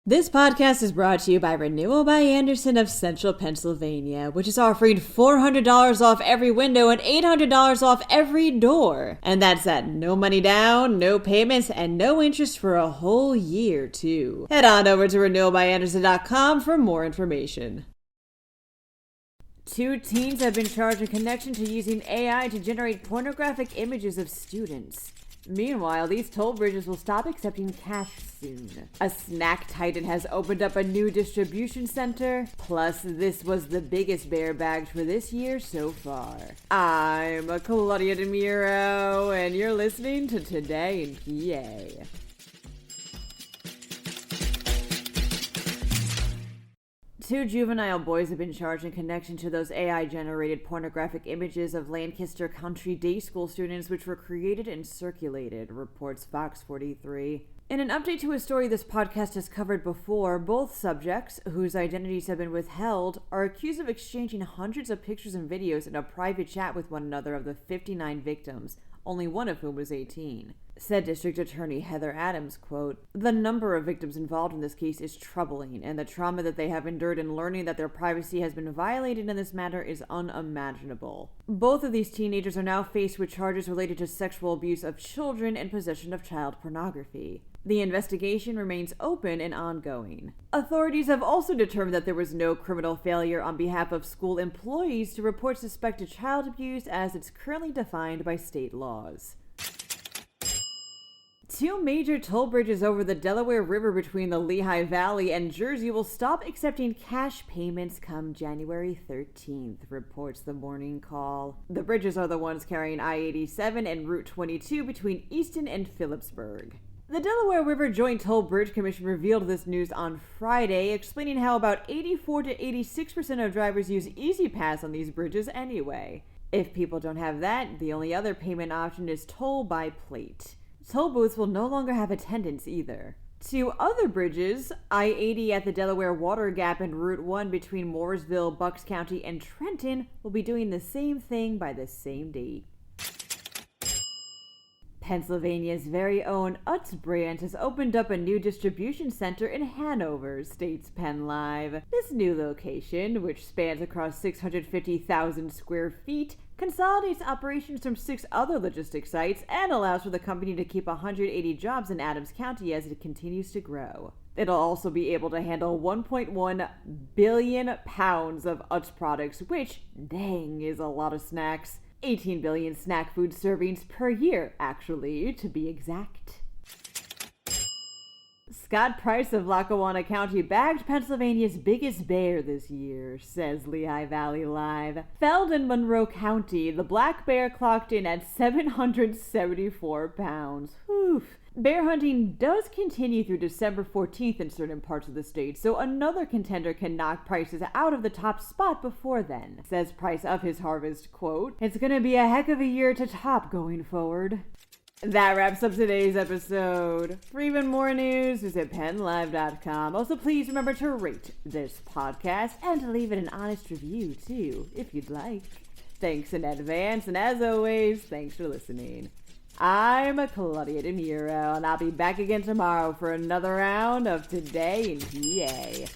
This podcast is brought to you by Renewal by Andersen of Central Pennsylvania, which is offering $400 off every window and $800 off every door. And that's at no money down, no payments, and no interest for a whole year, too. Head on over to renewalbyandersen.com for more information. 2 teens have been charged in connection to using AI to generate pornographic images of students. Meanwhile, these toll bridges will stop accepting cash soon. A snack titan has opened up a new distribution center. Plus, this was the biggest bear bagged for this year so far. I'm Claudia Dimuro, and you're listening to Today in PA. Two juvenile boys have been charged in connection to those AI-generated pornographic images of Lancaster Country Day School students which were created and circulated, reports Fox 43. In an update to a story this podcast has covered before, both subjects, whose identities have been withheld, are accused of exchanging hundreds of pictures and videos in a private chat with one another of the 59 victims, only one of whom was 18. Said District Attorney Heather Adams, quote, "The number of victims involved in this case is troubling, and the trauma that they have endured in learning that their privacy has been violated in this matter is unimaginable. Both of these teenagers are now faced with charges related to sexual abuse of children and possession of child pornography. The investigation remains open and ongoing. Authorities have also determined that there was no criminal failure on behalf of school employees to report suspected child abuse as it's currently defined by state laws." 2 major toll bridges over the Delaware River between the Lehigh Valley and Jersey will stop accepting cash payments come January 13th, reports the Morning Call. The bridges are the ones carrying I-87 and Route 22 between Easton and Phillipsburg. The Delaware River Joint Toll Bridge Commission revealed this news on Friday, explaining how about 84 to 86% of drivers use EasyPass on these bridges anyway. If people don't have that, the only other payment option is toll by plate. Toll booths will no longer have attendants either. 2 other bridges, I-80 at the Delaware Water Gap and Route 1 between Mooresville, Bucks County, and Trenton, will be doing the same thing by the same date. Pennsylvania's very own Utz brand has opened up a new distribution center in Hanover, states PennLive. This new location, which spans across 650,000 square feet, consolidates operations from 6 other logistics sites and allows for the company to keep 180 jobs in Adams County as it continues to grow. It'll also be able to handle 1.1 billion pounds of Utz products, which, dang, is a lot of snacks. 18 billion snack food servings per year, actually, to be exact. Scott Price of Lackawanna County bagged Pennsylvania's biggest bear this year, says Lehigh Valley Live. Felled in Monroe County, the black bear clocked in at 774 pounds. Oof. Bear hunting does continue through December 14th in certain parts of the state, so another contender can knock Price's out of the top spot before then. Says Price of his harvest, quote, "It's gonna be a heck of a year to top going forward." That wraps up today's episode. For even more news, visit PennLive.com. Also, please remember to rate this podcast and to leave it an honest review, too, if you'd like. Thanks in advance, and as always, thanks for listening. I'm Claudia Dimuro, and I'll be back again tomorrow for another round of Today in PA.